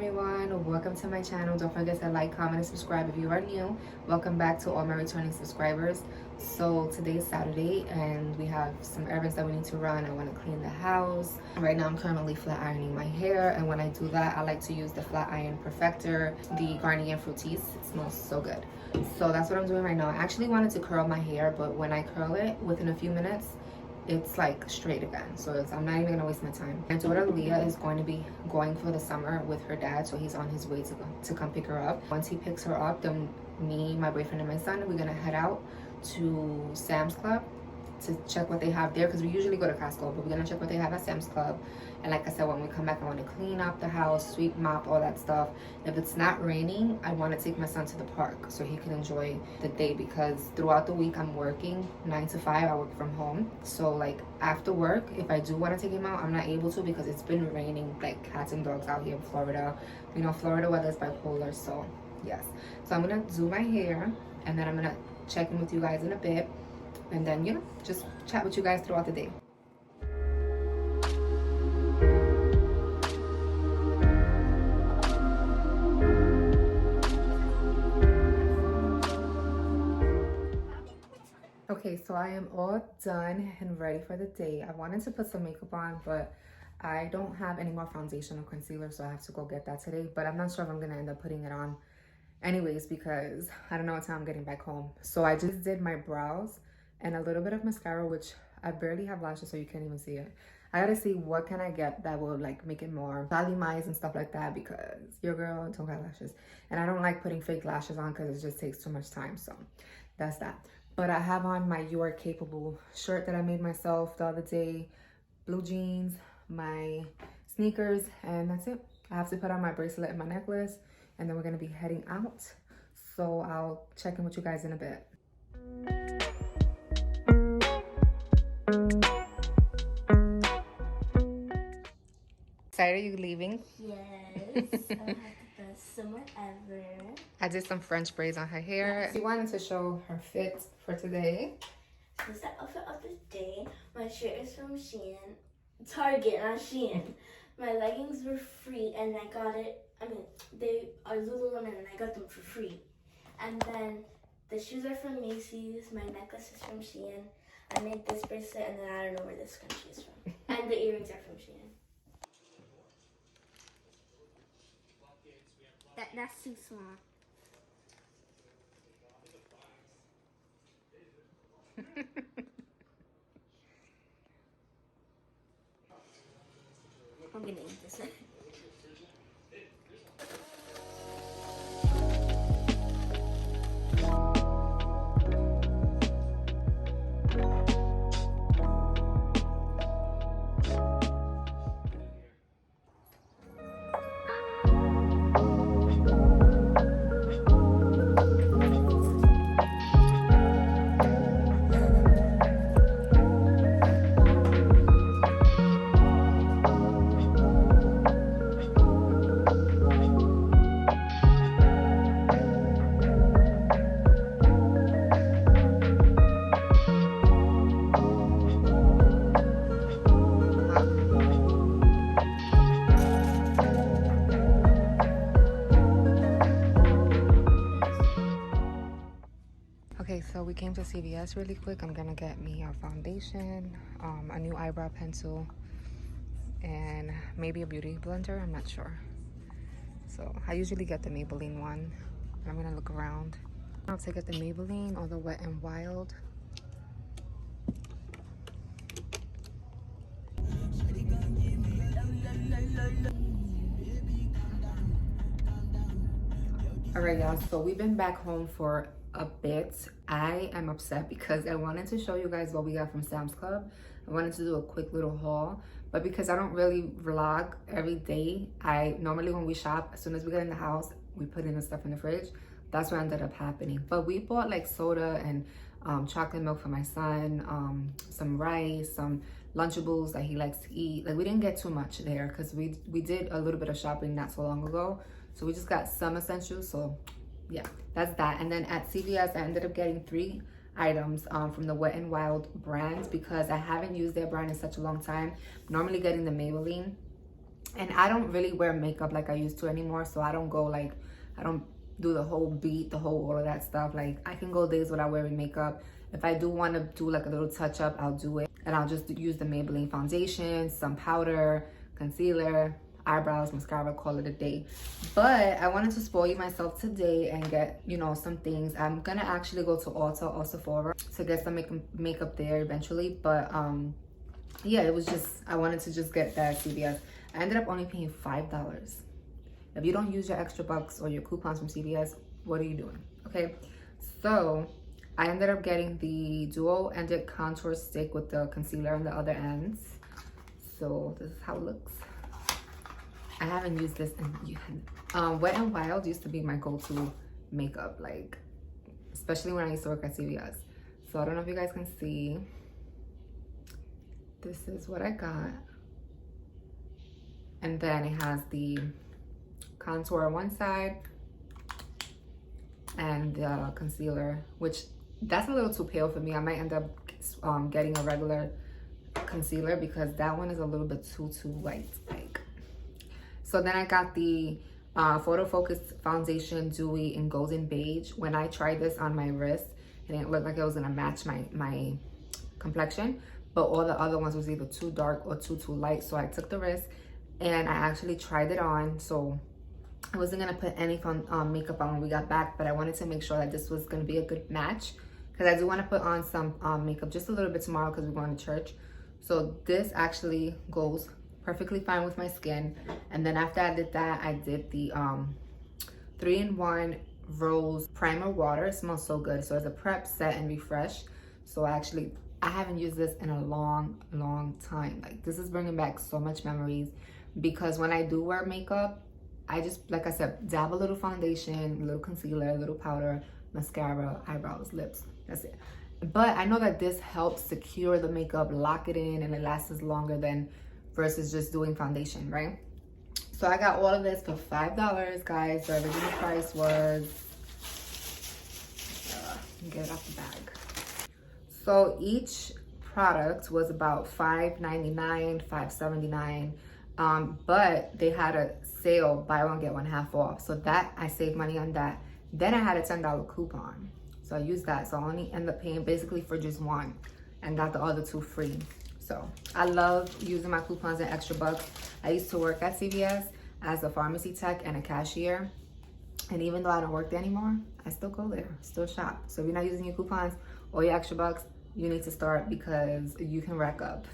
everyone, welcome to my channel. Don't forget to like, comment, and subscribe if you are new. Welcome back to all my returning subscribers. So today is Saturday and we have some errands that we need to run. I want to clean the house. Right now I'm currently flat ironing my hair, and when I do that I like to use the flat iron perfector, the Garnier Fructis. It smells so good. So that's what I'm doing right now. I actually wanted to curl my hair, but when I curl it, within a few minutes it's like straight again. So I'm not even gonna waste my time. My daughter Leah is going to be going for the summer with her dad, so he's on his way to come pick her up. Once he picks her up, then me, my boyfriend, and my son, we're gonna head out to Sam's Club to check what they have there, because we usually go to Costco, but we're gonna check what they have at Sam's Club. And like I said, when we come back, I want to clean up the house, sweep, mop, all that stuff. If it's not raining, I want to take my son to the park so he can enjoy the day, because throughout the week I'm working 9 to 5. I work from home, so like after work, if I do want to take him out, I'm not able to because it's been raining like cats and dogs out here in Florida. You know, Florida weather is bipolar, so yes. So I'm gonna do my hair and then I'm gonna check in with you guys in a bit, and then, you know, just chat with you guys throughout the day. Okay, so I am all done and ready for the day. I wanted to put some makeup on, but I don't have any more foundation or concealer, so I have to go get that today. But I'm not sure if I'm gonna end up putting it on anyways, because I don't know what time I'm getting back home. So I just did my brows and a little bit of mascara, which I barely have lashes, so you can't even see it. I gotta see what can I get that will like make it more volumized and stuff like that, because your girl don't got lashes. And I don't like putting fake lashes on because it just takes too much time, so that's that. But I have on my You Are Capable shirt that I made myself the other day, blue jeans, my sneakers, and that's it. I have to put on my bracelet and my necklace, and then we're gonna be heading out. So I'll check in with you guys in a bit. Excited, are you leaving? Yes, I have the best summer ever. I did some French braids on her hair. Yes. She wanted to show her fit for today. This is the outfit of the day. My shirt is from Shein. Target, not Shein. My leggings were free and I got it. They are Lululemon and I got them for free. And then the shoes are from Macy's. My necklace is from Shein. I made this bracelet, and then I don't know where this scrunchie is from. And the earrings are from Shein. That's too small. I'm gonna eat this. Okay, so we came to CVS really quick. I'm gonna get me a foundation, a new eyebrow pencil, and maybe a beauty blender, I'm not sure. So I usually get the Maybelline one. I'm gonna look around. I'll take it the Maybelline or the Wet n Wild. All right, y'all, so we've been back home for a bit. I am upset because I wanted to show you guys what we got from Sam's Club. I wanted to do a quick little haul, but because I don't really vlog every day, I normally, when we shop, as soon as we get in the house, we put in the stuff in the fridge. That's what ended up happening. But we bought like soda and chocolate milk for my son, some rice, some Lunchables that he likes to eat. Like, we didn't get too much there because we did a little bit of shopping not so long ago. So we just got some essentials. So yeah, that's that. And then at CVS, I ended up getting 3 items from the Wet n Wild brand because I haven't used their brand in such a long time. Normally getting the Maybelline, And I don't really wear makeup like I used to anymore, so I don't go like, I don't do the whole beat, the whole all of that stuff. Like I can go days without wearing makeup. If I do want to do like a little touch up, I'll do it. And I'll just use the Maybelline foundation, some powder, concealer, eyebrows, mascara, call it a day. But I wanted to spoil myself today and get, you know, some things. I'm gonna actually go to Ulta or Sephora to get some makeup there eventually. But yeah, it was just, I wanted to just get that CVS. I ended up only paying $5. If you don't use your extra bucks or your coupons from CVS, what are you doing? Okay, so I ended up getting the dual-ended contour stick with the concealer on the other ends. So this is how it looks. I haven't used this in Wet n Wild used to be my go-to makeup, like especially when I used to work at CVS. So I don't know if you guys can see. This is what I got. And then it has the contour on one side and the concealer, which that's a little too pale for me. I might end up getting a regular concealer because that one is a little bit too white. Like, so then I got the Photo Focus Foundation Dewy in Golden Beige. When I tried this on my wrist, it didn't look like it was gonna match my complexion, but all the other ones was either too dark or too light. So I took the risk and I actually tried it on. So I wasn't gonna put any makeup on when we got back, but I wanted to make sure that this was gonna be a good match because I do want to put on some makeup just a little bit tomorrow because we're going to church. So this actually goes perfectly fine with my skin. And then after I did that, I did the 3-in-1 Rose Primer Water. It smells so good. So it's a prep, set, and refresh. So I haven't used this in a long time. Like this is bringing back so much memories because when I do wear makeup, I just, like I said, dab a little foundation, a little concealer, a little powder, mascara, eyebrows, lips. That's it. But I know that this helps secure the makeup, lock it in, and it lasts longer than versus just doing foundation, right? So I got all of this for $5, guys. The original price was, get it off the bag. So each product was about $5.99, $5.79, but they had a sale, buy one get one half off. So that I saved money on that. Then I had a $10 coupon, so I used that. So I only ended up paying basically for just one, and got the other two free. So I love using my coupons and extra bucks. I used to work at CVS as a pharmacy tech and a cashier, and even though I don't work there anymore, I still go there, still shop. So if you're not using your coupons or your extra bucks, you need to start because you can rack up.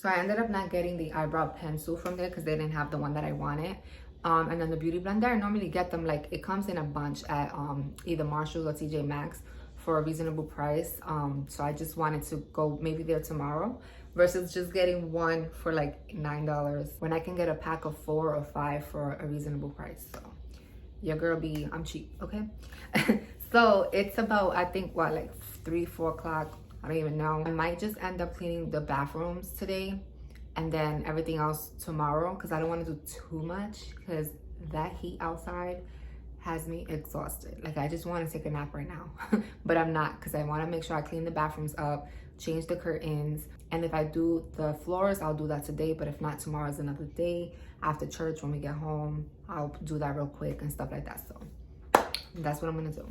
So I ended up not getting the eyebrow pencil from there because they didn't have the one that I wanted. And then the beauty blender, I normally get them, like it comes in a bunch at either Marshalls or TJ Maxx for a reasonable price. So I just wanted to go maybe there tomorrow versus just getting one for like $9 when I can get a pack of 4 or 5 for a reasonable price. So your girl I'm cheap, okay? So it's about, I think, what, like 3-4 o'clock, I don't even know. I might just end up cleaning the bathrooms today and then everything else tomorrow because I don't want to do too much because that heat outside has me exhausted. Like I just want to take a nap right now, but I'm not because I want to make sure I clean the bathrooms up, change the curtains, and if I do the floors, I'll do that today, but if not, tomorrow's another day. After church, when we get home, I'll do that real quick and stuff like that. So that's what I'm gonna do.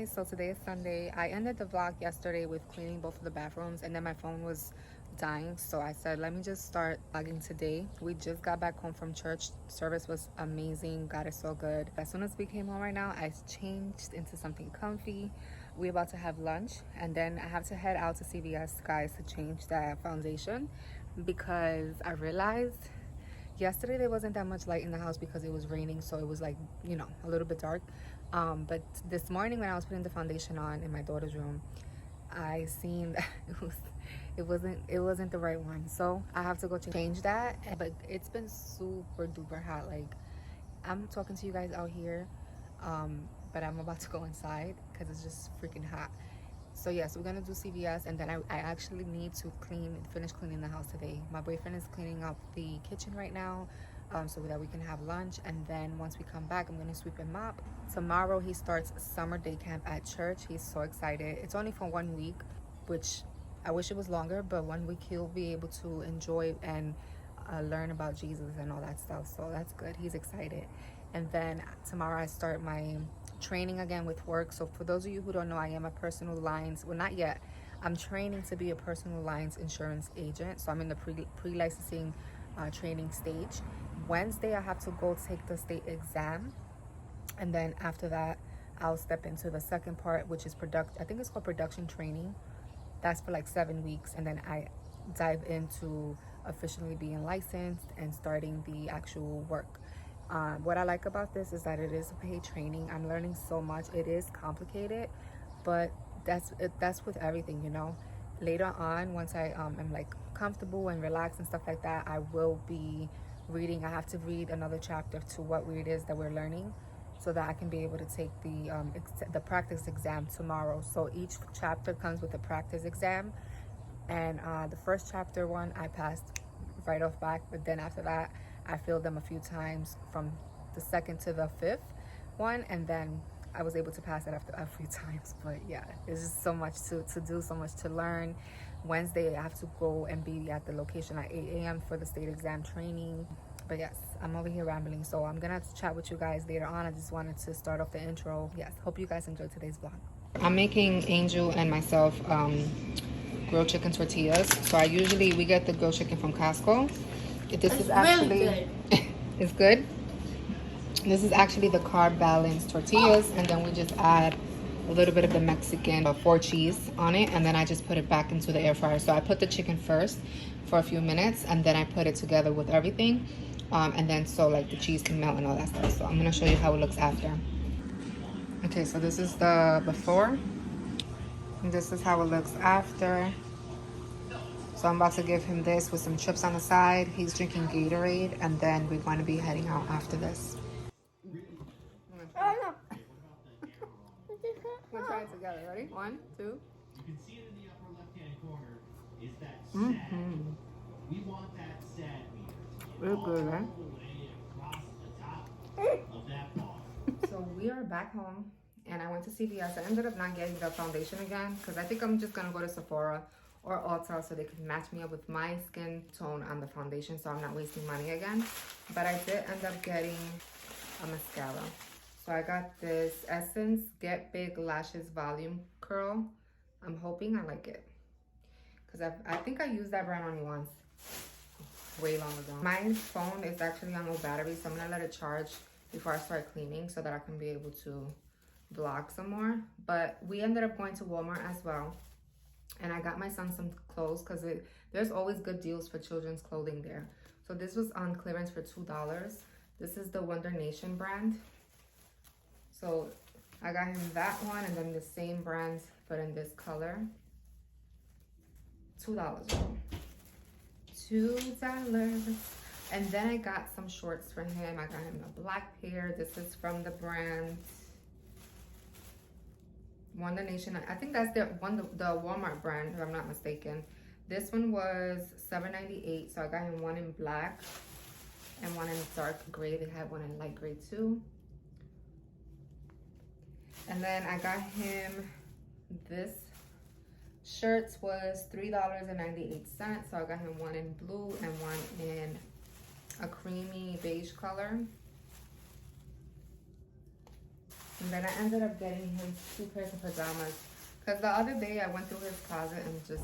guys, so today is Sunday. I ended the vlog yesterday with cleaning both of the bathrooms, and then my phone was dying, so I said let me just start vlogging today. We just got back home from church. Service was amazing. God is so good. As soon as we came home right now, I changed into something comfy. We're about to have lunch, and then I have to head out to CVS, guys, to change that foundation because I realized yesterday there wasn't that much light in the house because it was raining, so it was like, you know, a little bit dark. But this morning when I was putting the foundation on in my daughter's room, I seen that it wasn't the right one, so I have to go change that. But it's been super duper hot. Like, I'm talking to you guys out here, but I'm about to go inside because it's just freaking hot. So yes, we're gonna do CVS, and then I actually need to finish cleaning the house today. My boyfriend is cleaning up the kitchen right now, so that we can have lunch. And then once we come back, I'm gonna sweep and mop. Tomorrow he starts summer day camp at church. He's so excited. It's only for 1 week, which I wish it was longer, but 1 week he'll be able to enjoy and learn about Jesus and all that stuff. So that's good. He's excited. And then tomorrow I start my training again with work. So for those of you who don't know, I am a personal lines, well, not yet, I'm training to be a personal lines insurance agent. So I'm in the pre-licensing training stage. Wednesday I have to go take the state exam, and then after that I'll step into the second part, which is I think it's called production training. That's for like 7 weeks, and then I dive into officially being licensed and starting the actual work. What I like about this is that it is a paid training. I'm learning so much. It is complicated, but that's with everything, you know. Later on, once I am like comfortable and relaxed and stuff like that, I will be reading. I have to read another chapter to what it is that we're learning, so that I can be able to take the practice exam tomorrow. So each chapter comes with a practice exam, and the first chapter one I passed right off back, but then after that I filled them a few times from the second to the fifth one, and then I was able to pass it after a few times. But yeah, there's just so much to do, so much to learn. Wednesday I have to go and be at the location at 8 a.m. for the state exam training. But yes, I'm over here rambling, so I'm gonna have to chat with you guys later on. I just wanted to start off the intro. Yes, hope you guys enjoyed today's vlog. I'm making Angel and myself grilled chicken tortillas. So we get the grilled chicken from Costco. This is actually really good. It's good. This is actually the carb balanced tortillas, and then we just add a little bit of the Mexican 4 cheese on it, and then I just put it back into the air fryer. So I put the chicken first for a few minutes, and then I put it together with everything, and then so like the cheese can melt and all that stuff. So I'm gonna show you how it looks after. Okay, so this is the before, and this is how it looks after. So I'm about to give him this with some chips on the side. He's drinking Gatorade, and then we're going to be heading out after this. We'll try it together. Ready? 1, 2. You can see it in the upper left-hand corner. Is that sad? We want that sad meter. Real good, right? Across the top of that bar. So we are back home, and I went to CVS. I ended up not getting the foundation again because I think I'm just gonna go to Sephora or Ulta so they can match me up with my skin tone on the foundation, so I'm not wasting money again. But I did end up getting a mascara. So I got this Essence Get Big Lashes Volume Curl. I'm hoping I like it, because I think I used that brand only once, way long ago. My phone is actually on low battery, so I'm gonna let it charge before I start cleaning so that I can be able to vlog some more. But we ended up going to Walmart as well, and I got my son some clothes because there's always good deals for children's clothing there. So this was on clearance for $2. This is the Wonder Nation brand. So I got him that one, and then the same brand but in this color. $2. $2. And then I got some shorts for him. I got him a black pair. This is from the brand Wonder Nation. I think that's the Walmart brand, if I'm not mistaken. This one was $7.98, so I got him one in black and one in dark gray. They had one in light gray too. And then I got him this shirt was $3.98, so I got him one in blue and one in a creamy beige color. And then I ended up getting him 2 pairs of pajamas. Because the other day I went through his closet and just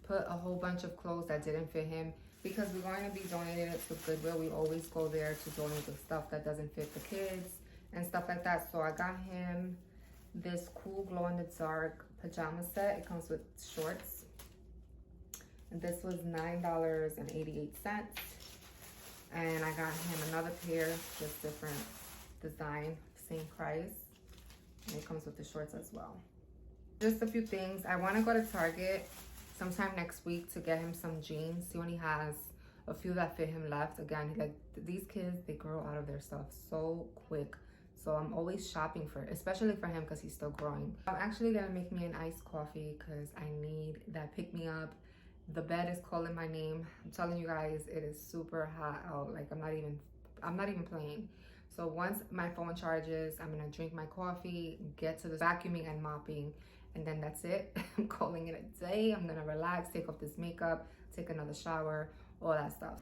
put a whole bunch of clothes that didn't fit him. Because we're going to be donating it to Goodwill. We always go there to donate the stuff that doesn't fit the kids and stuff like that. So I got him this cool glow-in-the-dark pajama set. It comes with shorts. And this was $9.88. And I got him another pair, just different design, same price. And it comes with the shorts as well. Just a few things. I want to go to Target sometime next week to get him some jeans. He only has a few that fit him left. Again, like these kids, they grow out of their stuff so quick. So I'm always shopping for it, especially for him because he's still growing. I'm actually gonna make me an iced coffee because I need that pick me up. The bed is calling my name. I'm telling you guys, it is super hot out. Like I'm not even playing. So once my phone charges, I'm gonna drink my coffee, get to the vacuuming and mopping, and then that's it. I'm calling it a day. I'm gonna relax, take off this makeup, take another shower, all that stuff.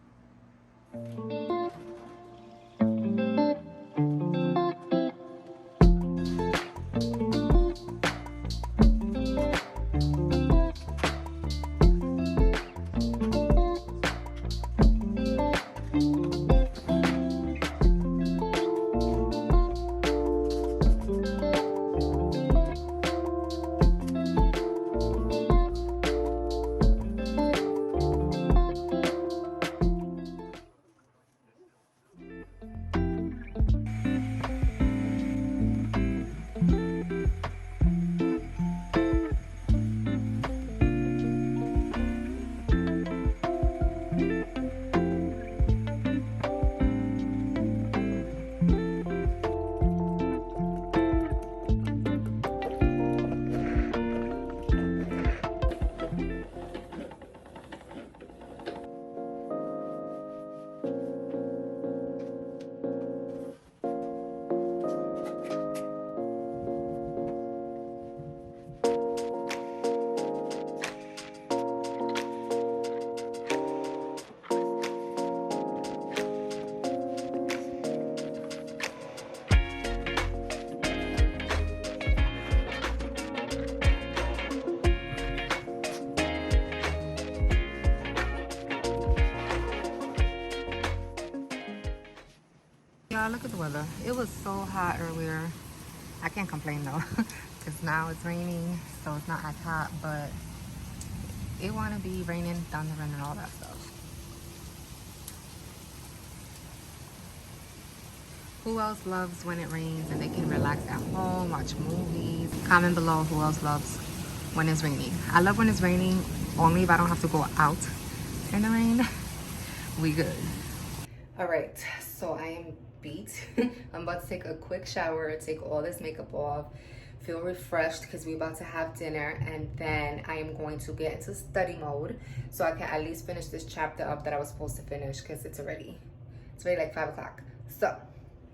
Y'all, look at the weather. It was so hot earlier. I can't complain though, because now it's raining, so it's not as hot, but it want to be raining, thundering, and all that stuff. Who else loves when it rains and they can relax at home, watch movies? Comment below who else loves when it's raining. I love when it's raining, only if I don't have to go out in the rain. We good. All right, so I am beat. I'm about to take a quick shower, take all this makeup off, feel refreshed because we're about to have dinner, and then I am going to get into study mode so I can at least finish this chapter up that I was supposed to finish because it's already like 5 o'clock. So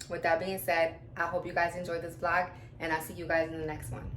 with that being said, I hope you guys enjoyed this vlog, and I'll see you guys in the next one.